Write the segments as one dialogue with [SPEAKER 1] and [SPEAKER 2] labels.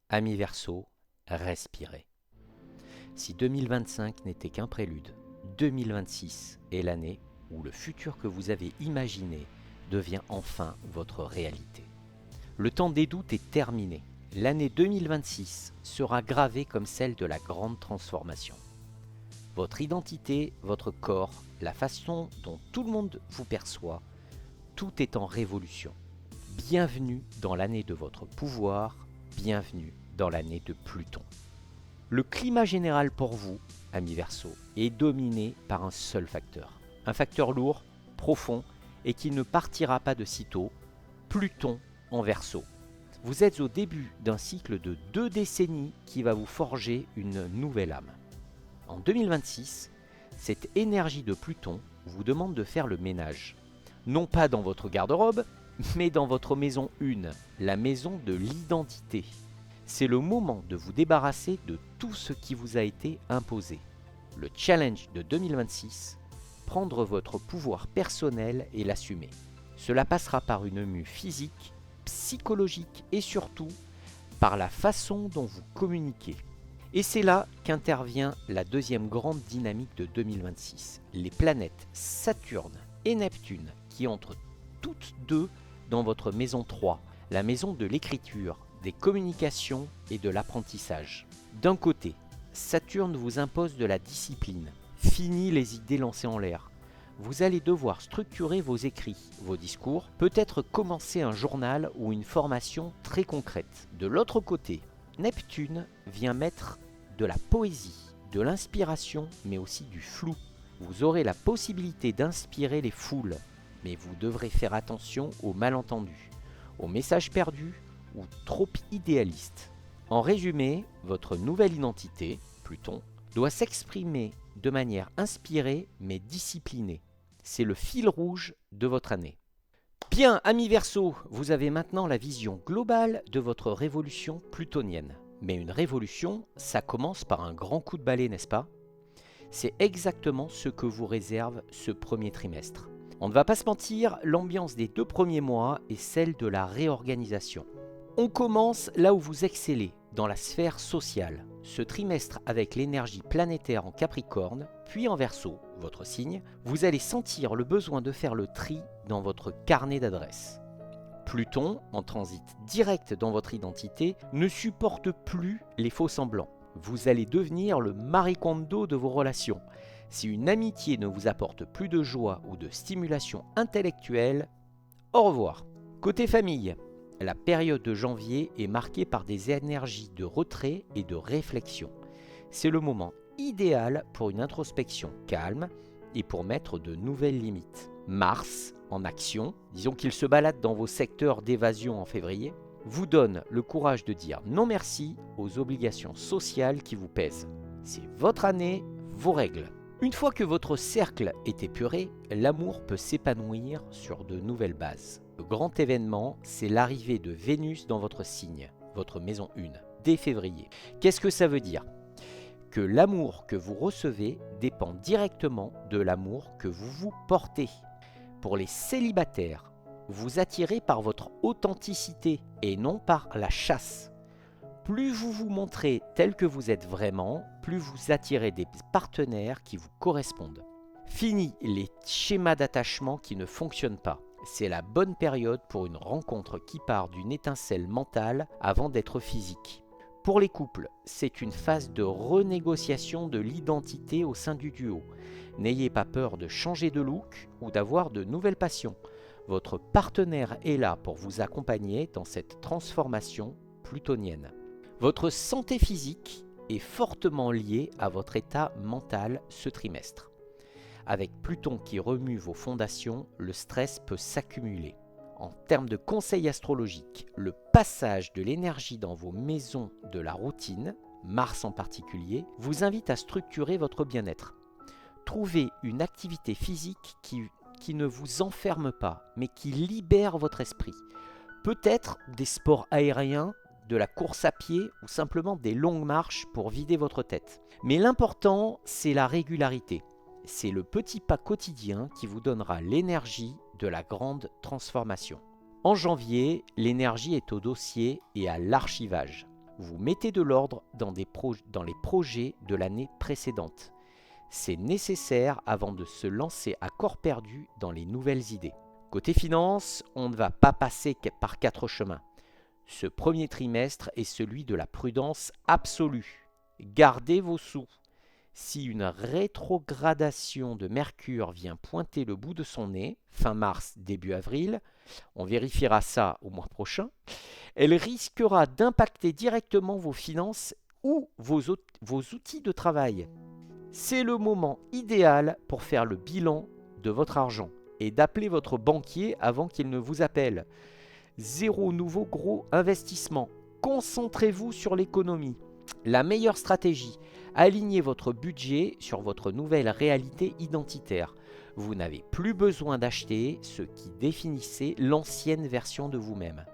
[SPEAKER 1] Amis Verseau, respirez. Si 2025 n'était qu'un prélude, 2026 est l'année où le futur que vous avez imaginé devient enfin votre réalité. Le temps des doutes est terminé. L'année 2026 sera gravée comme celle de la grande transformation. Votre identité, votre corps, la façon dont tout le monde vous perçoit, tout est en révolution. Bienvenue dans l'année de votre pouvoir, bienvenue dans l'année de Pluton. Le climat général pour vous, amis Verseau, est dominé par un seul facteur. Un facteur lourd, profond et qui ne partira pas de sitôt, Pluton en Verseau. Vous êtes au début d'un cycle de 2 décennies qui va vous forger une nouvelle âme. En 2026, cette énergie de Pluton vous demande de faire le ménage. Non pas dans votre garde-robe, mais dans votre maison 1, la maison de l'identité. C'est le moment de vous débarrasser de tout ce qui vous a été imposé. Le challenge de 2026, prendre votre pouvoir personnel et l'assumer. Cela passera par une mue physique, psychologique et surtout par la façon dont vous communiquez. Et c'est là qu'intervient la deuxième grande dynamique de 2026. Les planètes Saturne et Neptune qui entrent toutes deux dans votre maison 3, la maison de l'écriture, des communications et de l'apprentissage. D'un côté, Saturne vous impose de la discipline. Fini les idées lancées en l'air. Vous allez devoir structurer vos écrits, vos discours, peut-être commencer un journal ou une formation très concrète. De l'autre côté, Neptune vient mettre de la poésie, de l'inspiration, mais aussi du flou. Vous aurez la possibilité d'inspirer les foules, mais vous devrez faire attention aux malentendus, aux messages perdus ou trop idéalistes. En résumé, votre nouvelle identité, Pluton, doit s'exprimer de manière inspirée mais disciplinée. C'est le fil rouge de votre année. Bien, amis Verseau, vous avez maintenant la vision globale de votre révolution plutonienne. Mais une révolution, ça commence par un grand coup de balai, n'est-ce pas? C'est exactement ce que vous réserve ce premier trimestre. On ne va pas se mentir, l'ambiance des 2 premiers mois est celle de la réorganisation. On commence là où vous excellez, dans la sphère sociale. Ce trimestre avec l'énergie planétaire en Capricorne, puis en Verseau, votre signe, vous allez sentir le besoin de faire le tri dans votre carnet d'adresses. Pluton, en transit direct dans votre identité, ne supporte plus les faux-semblants. Vous allez devenir le Marie Kondo de vos relations. Si une amitié ne vous apporte plus de joie ou de stimulation intellectuelle, au revoir. Côté famille, la période de janvier est marquée par des énergies de retrait et de réflexion. C'est le moment idéal pour une introspection calme et pour mettre de nouvelles limites. Mars, en action, disons qu'il se balade dans vos secteurs d'évasion en février, vous donne le courage de dire non merci aux obligations sociales qui vous pèsent. C'est votre année, vos règles. Une fois que votre cercle est épuré, l'amour peut s'épanouir sur de nouvelles bases. Le grand événement, c'est l'arrivée de Vénus dans votre signe, votre maison 1, dès février. Qu'est-ce que ça veut dire? Que l'amour que vous recevez dépend directement de l'amour que vous vous portez. Pour les célibataires, vous attirez par votre authenticité et non par la chasse. Plus vous vous montrez tel que vous êtes vraiment, plus vous attirez des partenaires qui vous correspondent. Fini les schémas d'attachement qui ne fonctionnent pas. C'est la bonne période pour une rencontre qui part d'une étincelle mentale avant d'être physique. Pour les couples, c'est une phase de renégociation de l'identité au sein du duo. N'ayez pas peur de changer de look ou d'avoir de nouvelles passions. Votre partenaire est là pour vous accompagner dans cette transformation plutonienne. Votre santé physique est fortement liée à votre état mental ce trimestre. Avec Pluton qui remue vos fondations, le stress peut s'accumuler. En termes de conseils astrologiques, le passage de l'énergie dans vos maisons de la routine, Mars en particulier, vous invite à structurer votre bien-être. Trouvez une activité physique qui ne vous enferme pas, mais qui libère votre esprit. Peut-être des sports aériens, de la course à pied ou simplement des longues marches pour vider votre tête. Mais l'important, c'est la régularité. C'est le petit pas quotidien qui vous donnera l'énergie de la grande transformation. En janvier, l'énergie est au dossier et à l'archivage. Vous mettez de l'ordre dans les projets de l'année précédente. C'est nécessaire avant de se lancer à corps perdu dans les nouvelles idées. Côté finance, on ne va pas passer par 4 chemins. Ce premier trimestre est celui de la prudence absolue. Gardez vos sous. Si une rétrogradation de Mercure vient pointer le bout de son nez, fin mars, début avril, on vérifiera ça au mois prochain, elle risquera d'impacter directement vos finances ou vos outils de travail. C'est le moment idéal pour faire le bilan de votre argent et d'appeler votre banquier avant qu'il ne vous appelle. Zéro nouveau gros investissement. Concentrez-vous sur l'économie. La meilleure stratégie, alignez votre budget sur votre nouvelle réalité identitaire. Vous n'avez plus besoin d'acheter ce qui définissait l'ancienne version de vous-même.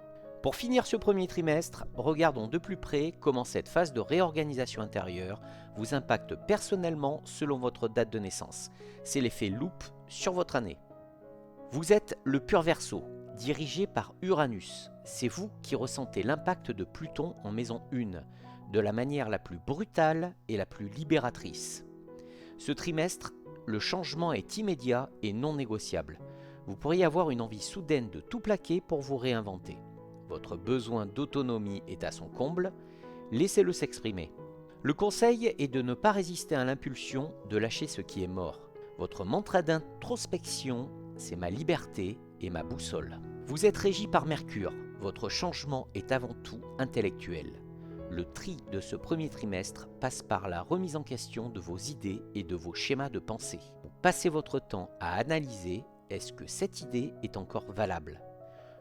[SPEAKER 1] Pour finir ce premier trimestre, regardons de plus près comment cette phase de réorganisation intérieure vous impacte personnellement selon votre date de naissance. C'est l'effet loupe sur votre année. Vous êtes le pur Verseau, dirigé par Uranus. C'est vous qui ressentez l'impact de Pluton en maison 1, de la manière la plus brutale et la plus libératrice. Ce trimestre, le changement est immédiat et non négociable. Vous pourriez avoir une envie soudaine de tout plaquer pour vous réinventer. Votre besoin d'autonomie est à son comble, laissez-le s'exprimer. Le conseil est de ne pas résister à l'impulsion de lâcher ce qui est mort. Votre mantra d'introspection, c'est ma liberté et ma boussole. Vous êtes régi par Mercure, votre changement est avant tout intellectuel. Le tri de ce premier trimestre passe par la remise en question de vos idées et de vos schémas de pensée. Vous passez votre temps à analyser, est-ce que cette idée est encore valable ?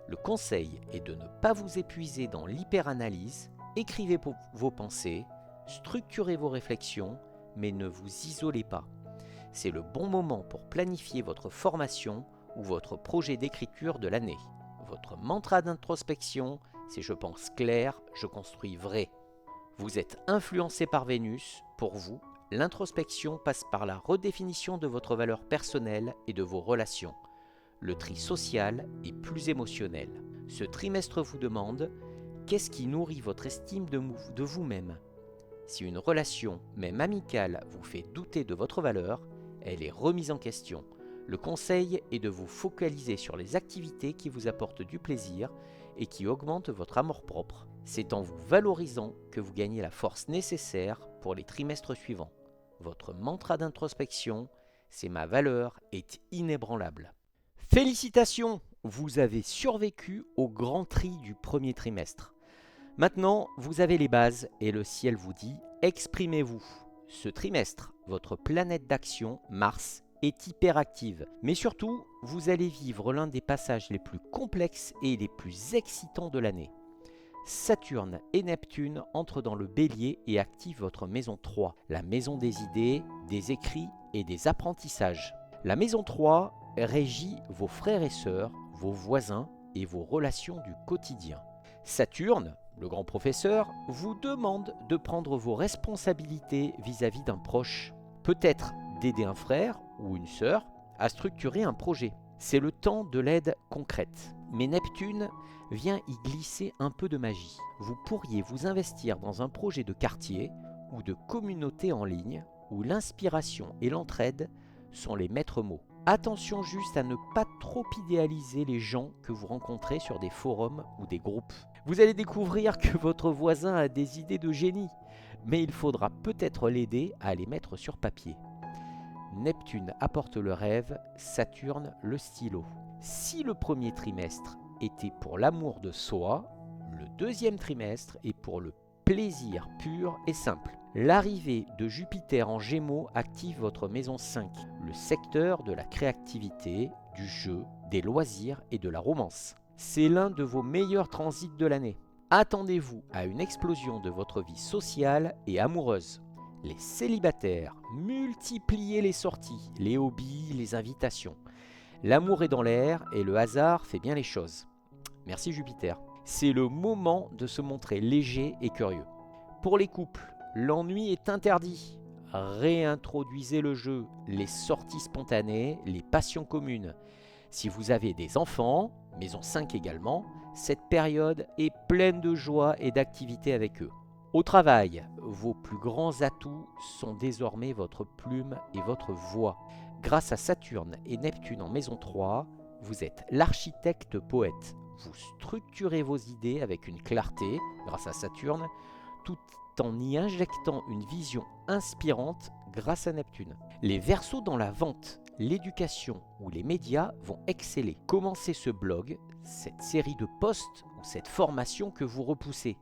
[SPEAKER 1] Le conseil est de ne pas vous épuiser dans l'hyperanalyse, écrivez vos pensées, structurez vos réflexions, mais ne vous isolez pas. C'est le bon moment pour planifier votre formation ou votre projet d'écriture de l'année. Votre mantra d'introspection, c'est je pense clair, je construis vrai. Vous êtes influencé par Vénus, pour vous, l'introspection passe par la redéfinition de votre valeur personnelle et de vos relations. Le tri social est plus émotionnel. Ce trimestre vous demande qu'est-ce qui nourrit votre estime de vous-même. Si une relation, même amicale, vous fait douter de votre valeur, elle est remise en question. Le conseil est de vous focaliser sur les activités qui vous apportent du plaisir et qui augmentent votre amour-propre. C'est en vous valorisant que vous gagnez la force nécessaire pour les trimestres suivants. Votre mantra d'introspection, c'est ma valeur est inébranlable. Félicitations, vous avez survécu au grand tri du premier trimestre. Maintenant, vous avez les bases et le ciel vous dit « exprimez-vous ». Ce trimestre, votre planète d'action, Mars, est hyperactive. Mais surtout, vous allez vivre l'un des passages les plus complexes et les plus excitants de l'année. Saturne et Neptune entrent dans le Bélier et activent votre maison 3, la maison des idées, des écrits et des apprentissages. La maison 3 régit vos frères et sœurs, vos voisins et vos relations du quotidien. Saturne, le grand professeur, vous demande de prendre vos responsabilités vis-à-vis d'un proche. Peut-être d'aider un frère ou une sœur à structurer un projet. C'est le temps de l'aide concrète. Mais Neptune vient y glisser un peu de magie. Vous pourriez vous investir dans un projet de quartier ou de communauté en ligne où l'inspiration et l'entraide sont les maîtres mots. Attention juste à ne pas trop idéaliser les gens que vous rencontrez sur des forums ou des groupes. Vous allez découvrir que votre voisin a des idées de génie, mais il faudra peut-être l'aider à les mettre sur papier. Neptune apporte le rêve, Saturne le stylo. Si le premier trimestre était pour l'amour de soi, le deuxième trimestre est pour le plaisir pur et simple. L'arrivée de Jupiter en Gémeaux active votre maison 5, le secteur de la créativité, du jeu, des loisirs et de la romance. C'est l'un de vos meilleurs transits de l'année. Attendez-vous à une explosion de votre vie sociale et amoureuse. Les célibataires, multipliez les sorties, les hobbies, les invitations. L'amour est dans l'air et le hasard fait bien les choses. Merci Jupiter. C'est le moment de se montrer léger et curieux. Pour les couples, l'ennui est interdit. Réintroduisez le jeu, les sorties spontanées, les passions communes. Si vous avez des enfants, maison 5 également, cette période est pleine de joie et d'activité avec eux. Au travail, vos plus grands atouts sont désormais votre plume et votre voix. Grâce à Saturne et Neptune en maison 3, vous êtes l'architecte poète. Vous structurez vos idées avec une clarté, grâce à Saturne, tout en y injectant une vision inspirante grâce à Neptune. Les Verseaux dans la vente, l'éducation ou les médias vont exceller. Commencez ce blog, cette série de posts ou cette formation que vous repoussez.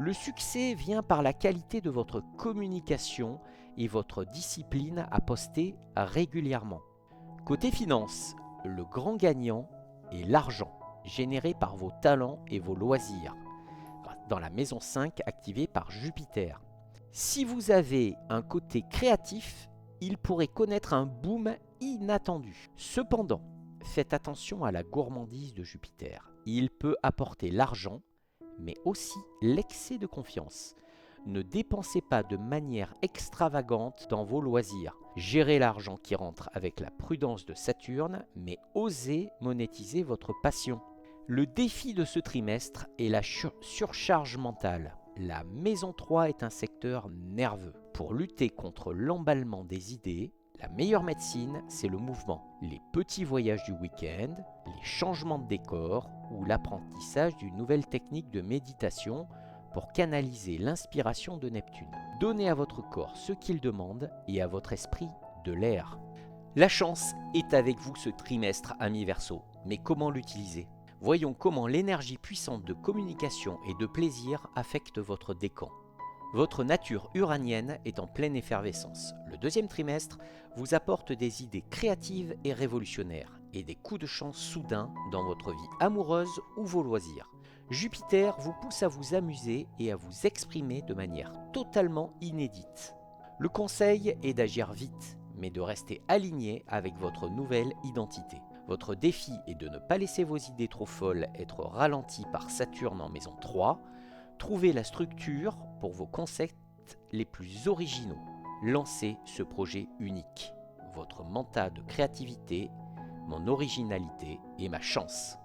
[SPEAKER 1] Le succès vient par la qualité de votre communication et votre discipline à poster régulièrement. Côté finance, le grand gagnant est l'argent, généré par vos talents et vos loisirs, dans la maison 5 activée par Jupiter. Si vous avez un côté créatif, il pourrait connaître un boom inattendu. Cependant, faites attention à la gourmandise de Jupiter. Il peut apporter l'argent, mais aussi l'excès de confiance. Ne dépensez pas de manière extravagante dans vos loisirs. Gérez l'argent qui rentre avec la prudence de Saturne, mais osez monétiser votre passion. Le défi de ce trimestre est la surcharge mentale. La maison 3 est un secteur nerveux. Pour lutter contre l'emballement des idées, la meilleure médecine, c'est le mouvement. Les petits voyages du week-end, les changements de décor ou l'apprentissage d'une nouvelle technique de méditation pour canaliser l'inspiration de Neptune. Donnez à votre corps ce qu'il demande et à votre esprit de l'air. La chance est avec vous ce trimestre, amis Verseaux. Mais comment l'utiliser ? Voyons comment l'énergie puissante de communication et de plaisir affecte votre décan. Votre nature uranienne est en pleine effervescence. Le deuxième trimestre vous apporte des idées créatives et révolutionnaires et des coups de chance soudains dans votre vie amoureuse ou vos loisirs. Jupiter vous pousse à vous amuser et à vous exprimer de manière totalement inédite. Le conseil est d'agir vite, mais de rester aligné avec votre nouvelle identité. Votre défi est de ne pas laisser vos idées trop folles être ralenties par Saturne en maison 3. Trouvez la structure pour vos concepts les plus originaux. Lancez ce projet unique. Votre mandat de créativité, mon originalité et ma chance.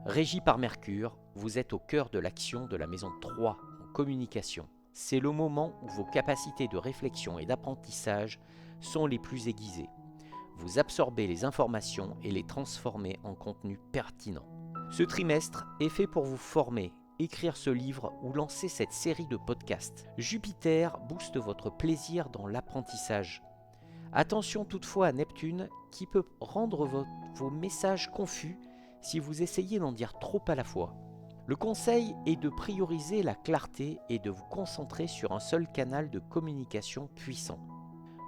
[SPEAKER 1] Régi par Mercure, vous êtes au cœur de l'action de la maison 3 en communication. C'est le moment où vos capacités de réflexion et d'apprentissage sont les plus aiguisées. Vous absorbez les informations et les transformez en contenu pertinent. Ce trimestre est fait pour vous former, écrire ce livre ou lancer cette série de podcasts. Jupiter booste votre plaisir dans l'apprentissage. Attention toutefois à Neptune qui peut rendre vos messages confus si vous essayez d'en dire trop à la fois. Le conseil est de prioriser la clarté et de vous concentrer sur un seul canal de communication puissant.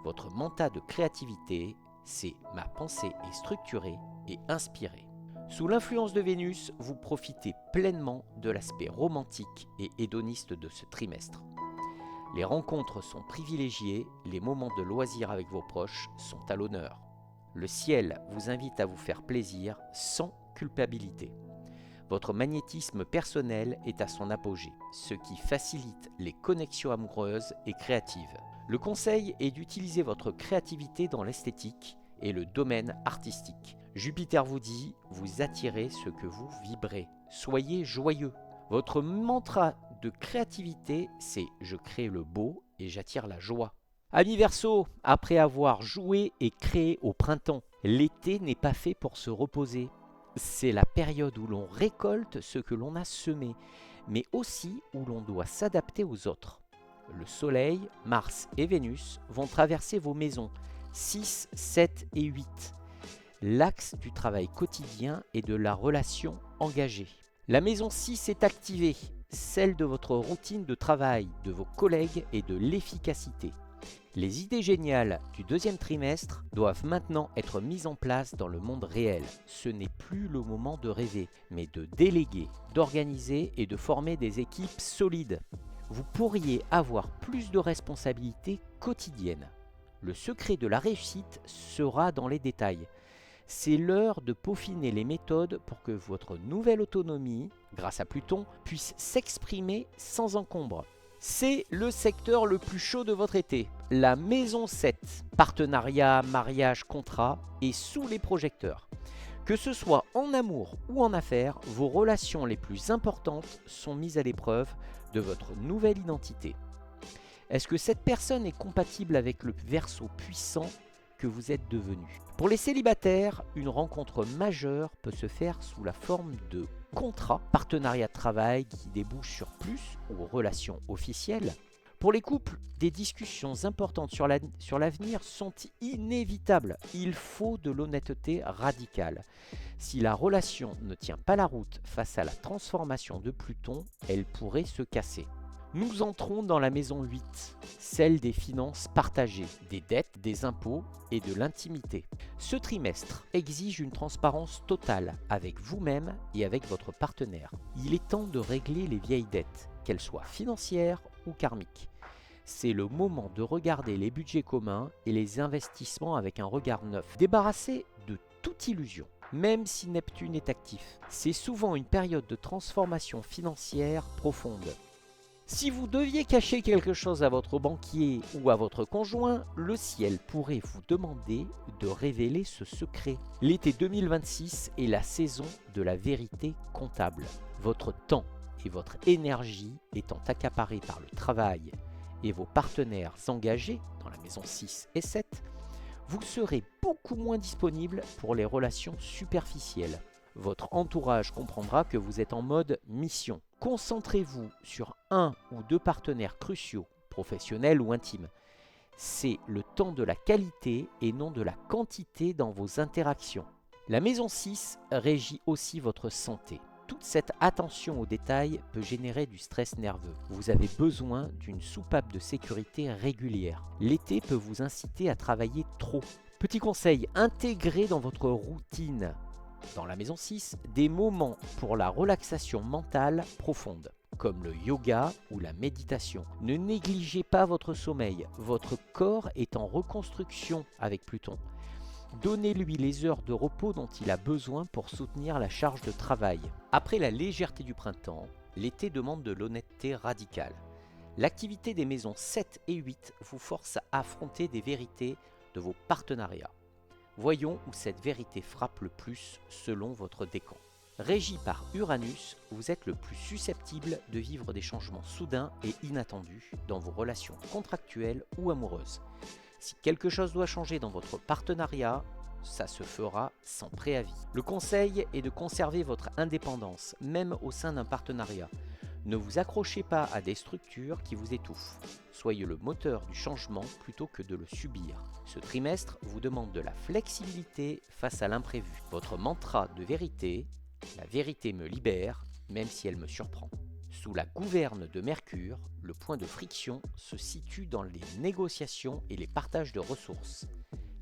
[SPEAKER 1] Votre mandat de créativité, c'est ma pensée est structurée et inspirée. Sous l'influence de Vénus, vous profitez pleinement de l'aspect romantique et hédoniste de ce trimestre. Les rencontres sont privilégiées, les moments de loisirs avec vos proches sont à l'honneur. Le ciel vous invite à vous faire plaisir sans culpabilité. Votre magnétisme personnel est à son apogée, ce qui facilite les connexions amoureuses et créatives. Le conseil est d'utiliser votre créativité dans l'esthétique et le domaine artistique. Jupiter vous dit, vous attirez ce que vous vibrez. Soyez joyeux. Votre mantra de créativité, c'est « je crée le beau et j'attire la joie ». Amis Verseaux, après avoir joué et créé au printemps, l'été n'est pas fait pour se reposer. C'est la période où l'on récolte ce que l'on a semé, mais aussi où l'on doit s'adapter aux autres. Le Soleil, Mars et Vénus vont traverser vos maisons 6, 7 et 8. L'axe du travail quotidien et de la relation engagée. La maison 6 est activée, celle de votre routine de travail, de vos collègues et de l'efficacité. Les idées géniales du deuxième trimestre doivent maintenant être mises en place dans le monde réel. Ce n'est plus le moment de rêver, mais de déléguer, d'organiser et de former des équipes solides. Vous pourriez avoir plus de responsabilités quotidiennes. Le secret de la réussite sera dans les détails. C'est l'heure de peaufiner les méthodes pour que votre nouvelle autonomie, grâce à Pluton, puisse s'exprimer sans encombre. C'est le secteur le plus chaud de votre été. La maison 7, partenariat, mariage, contrat, est sous les projecteurs. Que ce soit en amour ou en affaires, vos relations les plus importantes sont mises à l'épreuve de votre nouvelle identité. Est-ce que cette personne est compatible avec le Verseau puissant que vous êtes devenu? Pour les célibataires, une rencontre majeure peut se faire sous la forme de contrats, partenariats de travail qui débouchent sur plus ou relations officielles. Pour les couples, des discussions importantes sur l'avenir sont inévitables. Il faut de l'honnêteté radicale. Si la relation ne tient pas la route face à la transformation de Pluton, elle pourrait se casser. Nous entrons dans la maison 8, celle des finances partagées, des dettes, des impôts et de l'intimité. Ce trimestre exige une transparence totale avec vous-même et avec votre partenaire. Il est temps de régler les vieilles dettes, qu'elles soient financières ou karmiques. C'est le moment de regarder les budgets communs et les investissements avec un regard neuf. Débarrassé de toute illusion, même si Neptune est actif. C'est souvent une période de transformation financière profonde. Si vous deviez cacher quelque chose à votre banquier ou à votre conjoint, le ciel pourrait vous demander de révéler ce secret. L'été 2026 est la saison de la vérité comptable. Votre temps et votre énergie étant accaparés par le travail et vos partenaires engagés dans la maison 6 et 7, vous serez beaucoup moins disponible pour les relations superficielles. Votre entourage comprendra que vous êtes en mode mission. Concentrez-vous sur un ou deux partenaires cruciaux, professionnels ou intimes. C'est le temps de la qualité et non de la quantité dans vos interactions. La maison 6 régit aussi votre santé. Toute cette attention aux détails peut générer du stress nerveux. Vous avez besoin d'une soupape de sécurité régulière. L'été peut vous inciter à travailler trop. Petit conseil, intégrez dans votre routine, dans la maison 6, des moments pour la relaxation mentale profonde, comme le yoga ou la méditation. Ne négligez pas votre sommeil, votre corps est en reconstruction avec Pluton. Donnez-lui les heures de repos dont il a besoin pour soutenir la charge de travail. Après la légèreté du printemps, l'été demande de l'honnêteté radicale. L'activité des maisons 7 et 8 vous force à affronter des vérités de vos partenariats. Voyons où cette vérité frappe le plus selon votre décan. Régi par Uranus, vous êtes le plus susceptible de vivre des changements soudains et inattendus dans vos relations contractuelles ou amoureuses. Si quelque chose doit changer dans votre partenariat, ça se fera sans préavis. Le conseil est de conserver votre indépendance, même au sein d'un partenariat. Ne vous accrochez pas à des structures qui vous étouffent. Soyez le moteur du changement plutôt que de le subir. Ce trimestre vous demande de la flexibilité face à l'imprévu. Votre mantra de vérité, la vérité me libère, même si elle me surprend. Sous la gouverne de Mercure, le point de friction se situe dans les négociations et les partages de ressources.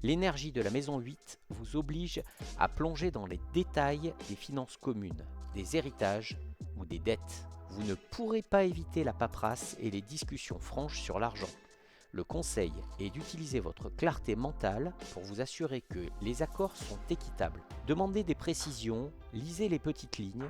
[SPEAKER 1] L'énergie de la maison 8 vous oblige à plonger dans les détails des finances communes, des héritages ou des dettes. Vous ne pourrez pas éviter la paperasse et les discussions franches sur l'argent. Le conseil est d'utiliser votre clarté mentale pour vous assurer que les accords sont équitables. Demandez des précisions, lisez les petites lignes.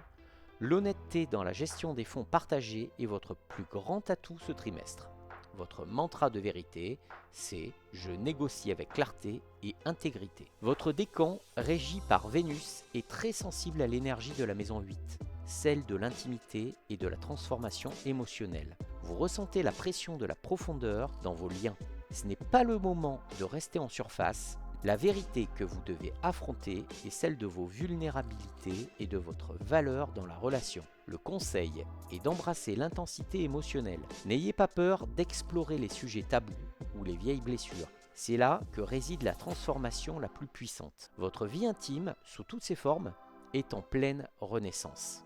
[SPEAKER 1] L'honnêteté dans la gestion des fonds partagés est votre plus grand atout ce trimestre. Votre mantra de vérité, c'est « Je négocie avec clarté et intégrité ». Votre décan, régi par Vénus, est très sensible à l'énergie de la maison 8, celle de l'intimité et de la transformation émotionnelle. Vous ressentez la pression de la profondeur dans vos liens. Ce n'est pas le moment de rester en surface. La vérité que vous devez affronter est celle de vos vulnérabilités et de votre valeur dans la relation. Le conseil est d'embrasser l'intensité émotionnelle. N'ayez pas peur d'explorer les sujets tabous ou les vieilles blessures. C'est là que réside la transformation la plus puissante. Votre vie intime, sous toutes ses formes, est en pleine renaissance.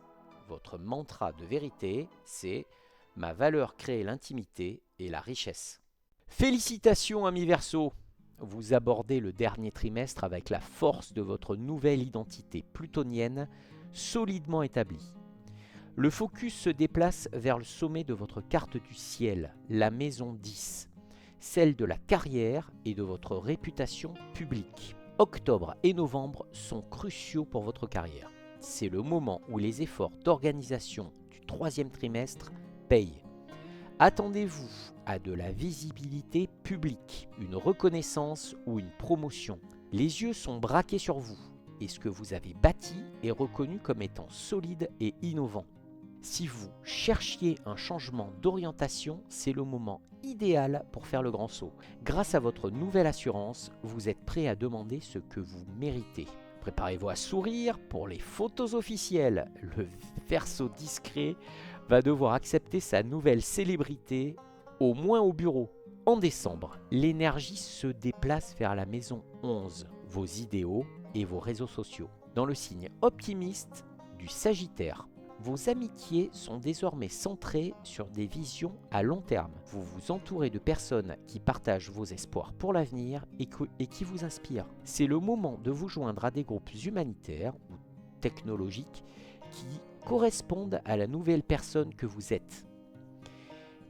[SPEAKER 1] Votre mantra de vérité, c'est « Ma valeur crée l'intimité et la richesse ». Félicitations amis Verseau! Vous abordez le dernier trimestre avec la force de votre nouvelle identité plutonienne solidement établie. Le focus se déplace vers le sommet de votre carte du ciel, la maison 10, celle de la carrière et de votre réputation publique. Octobre et novembre sont cruciaux pour votre carrière. C'est le moment où les efforts d'organisation du troisième trimestre payent. Attendez-vous à de la visibilité publique, une reconnaissance ou une promotion. Les yeux sont braqués sur vous. et ce que vous avez bâti est reconnu comme étant solide et innovant. Si vous cherchiez un changement d'orientation, c'est le moment idéal pour faire le grand saut. Grâce à votre nouvelle assurance, vous êtes prêt à demander ce que vous méritez. Préparez-vous à sourire pour les photos officielles. Le Verseau discret va devoir accepter sa nouvelle célébrité, au moins au bureau. En décembre, l'énergie se déplace vers la maison 11, vos idéaux et vos réseaux sociaux. Dans le signe optimiste du Sagittaire, vos amitiés sont désormais centrées sur des visions à long terme. Vous vous entourez de personnes qui partagent vos espoirs pour l'avenir et qui vous inspirent. C'est le moment de vous joindre à des groupes humanitaires ou technologiques qui correspondent à la nouvelle personne que vous êtes.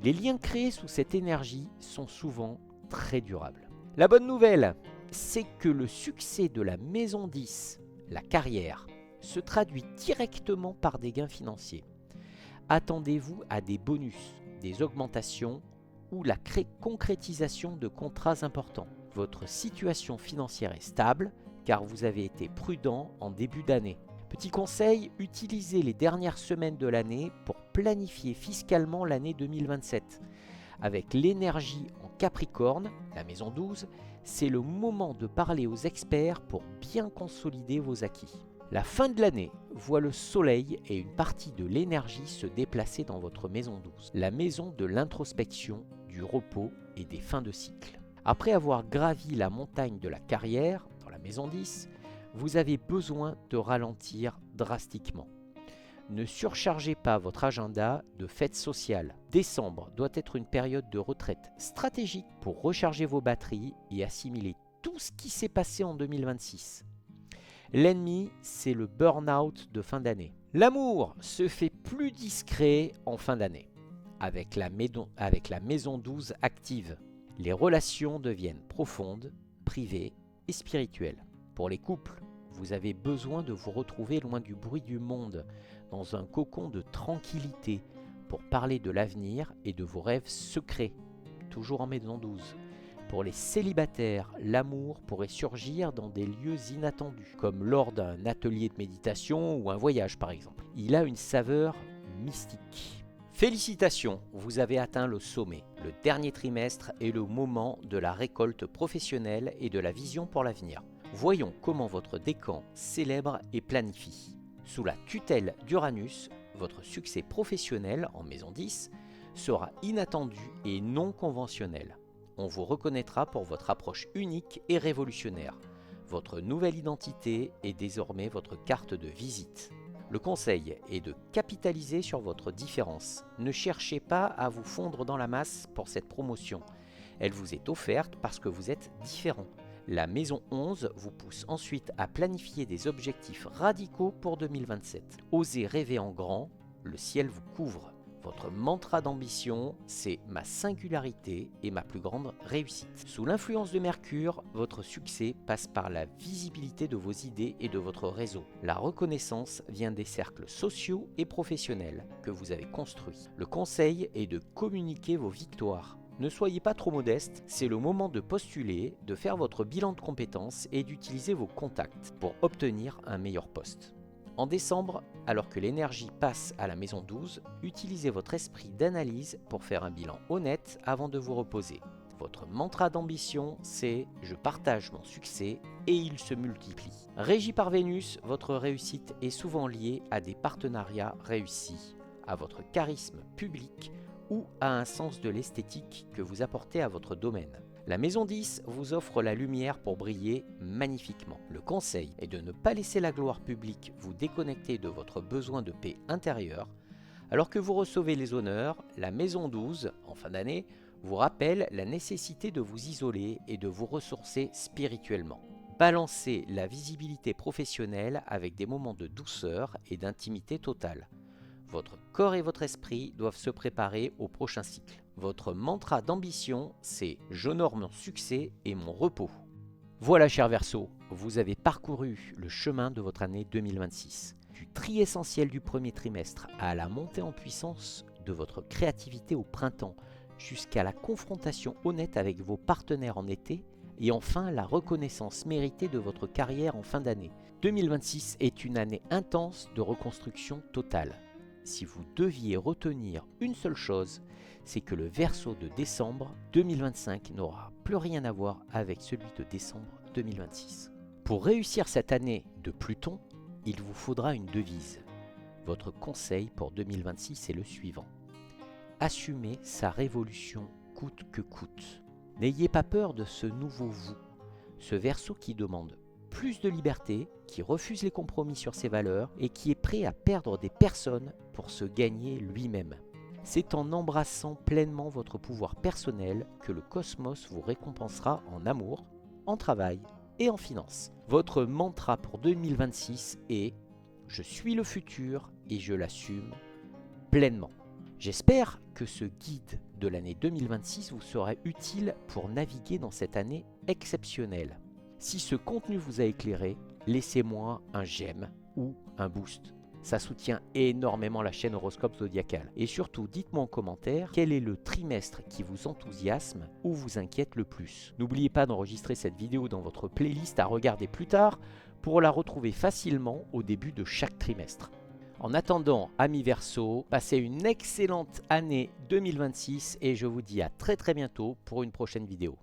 [SPEAKER 1] Les liens créés sous cette énergie sont souvent très durables. La bonne nouvelle, c'est que le succès de la maison 10, la carrière, se traduit directement par des gains financiers. Attendez-vous à des bonus, des augmentations ou la concrétisation de contrats importants. Votre situation financière est stable car vous avez été prudent en début d'année. Petit conseil, utilisez les dernières semaines de l'année pour planifier fiscalement l'année 2027. Avec l'énergie en Capricorne, la maison 12, c'est le moment de parler aux experts pour bien consolider vos acquis. La fin de l'année voit le soleil et une partie de l'énergie se déplacer dans votre maison 12, la maison de l'introspection, du repos et des fins de cycle. Après avoir gravi la montagne de la carrière, dans la maison 10, vous avez besoin de ralentir drastiquement. Ne surchargez pas votre agenda de fêtes sociales. Décembre doit être une période de retraite stratégique pour recharger vos batteries et assimiler tout ce qui s'est passé en 2026. L'ennemi, c'est le burn-out de fin d'année. L'amour se fait plus discret en fin d'année, avec la maison 12 active. Les relations deviennent profondes, privées et spirituelles. Pour les couples, vous avez besoin de vous retrouver loin du bruit du monde, dans un cocon de tranquillité, pour parler de l'avenir et de vos rêves secrets, toujours en maison 12. Pour les célibataires, l'amour pourrait surgir dans des lieux inattendus, comme lors d'un atelier de méditation ou un voyage par exemple. Il a une saveur mystique. Félicitations, vous avez atteint le sommet. Le dernier trimestre est le moment de la récolte professionnelle et de la vision pour l'avenir. Voyons comment votre décan célèbre et planifie. Sous la tutelle d'Uranus, votre succès professionnel en maison 10 sera inattendu et non conventionnel. On vous reconnaîtra pour votre approche unique et révolutionnaire. Votre nouvelle identité est désormais votre carte de visite. Le conseil est de capitaliser sur votre différence. Ne cherchez pas à vous fondre dans la masse pour cette promotion. Elle vous est offerte parce que vous êtes différent. La maison 11 vous pousse ensuite à planifier des objectifs radicaux pour 2027. Osez rêver en grand, le ciel vous couvre. Votre mantra d'ambition, c'est ma singularité et ma plus grande réussite. Sous l'influence de Mercure, votre succès passe par la visibilité de vos idées et de votre réseau. La reconnaissance vient des cercles sociaux et professionnels que vous avez construits. Le conseil est de communiquer vos victoires. Ne soyez pas trop modeste, c'est le moment de postuler, de faire votre bilan de compétences et d'utiliser vos contacts pour obtenir un meilleur poste. En décembre, alors que l'énergie passe à la maison 12, utilisez votre esprit d'analyse pour faire un bilan honnête avant de vous reposer. Votre mantra d'ambition, c'est « Je partage mon succès et il se multiplie ». Régi par Vénus, votre réussite est souvent liée à des partenariats réussis, à votre charisme public ou à un sens de l'esthétique que vous apportez à votre domaine. La maison 10 vous offre la lumière pour briller magnifiquement. Le conseil est de ne pas laisser la gloire publique vous déconnecter de votre besoin de paix intérieure. Alors que vous recevez les honneurs, la maison 12, en fin d'année, vous rappelle la nécessité de vous isoler et de vous ressourcer spirituellement. Balancez la visibilité professionnelle avec des moments de douceur et d'intimité totale. Votre corps et votre esprit doivent se préparer au prochain cycle. Votre mantra d'ambition, c'est « J'honore mon succès et mon repos ». Voilà, cher Verseau, vous avez parcouru le chemin de votre année 2026. Du tri essentiel du premier trimestre à la montée en puissance de votre créativité au printemps, jusqu'à la confrontation honnête avec vos partenaires en été, et enfin la reconnaissance méritée de votre carrière en fin d'année. 2026 est une année intense de reconstruction totale. Si vous deviez retenir une seule chose, c'est que le Verseau de décembre 2025 n'aura plus rien à voir avec celui de décembre 2026. Pour réussir cette année de Pluton, il vous faudra une devise. Votre conseil pour 2026 est le suivant. Assumez sa révolution coûte que coûte. N'ayez pas peur de ce nouveau vous, ce Verseau qui demande plus de liberté, qui refuse les compromis sur ses valeurs et qui est prêt à perdre des personnes pour se gagner lui-même. C'est en embrassant pleinement votre pouvoir personnel que le cosmos vous récompensera en amour, en travail et en finance. Votre mantra pour 2026 est « Je suis le futur et je l'assume pleinement ». J'espère que ce guide de l'année 2026 vous sera utile pour naviguer dans cette année exceptionnelle. Si ce contenu vous a éclairé, laissez-moi un j'aime ou un boost. Ça soutient énormément la chaîne Horoscope Zodiacal. Et surtout, dites-moi en commentaire quel est le trimestre qui vous enthousiasme ou vous inquiète le plus. N'oubliez pas d'enregistrer cette vidéo dans votre playlist à regarder plus tard pour la retrouver facilement au début de chaque trimestre. En attendant, amis Verseau, passez une excellente année 2026 et je vous dis à très bientôt pour une prochaine vidéo.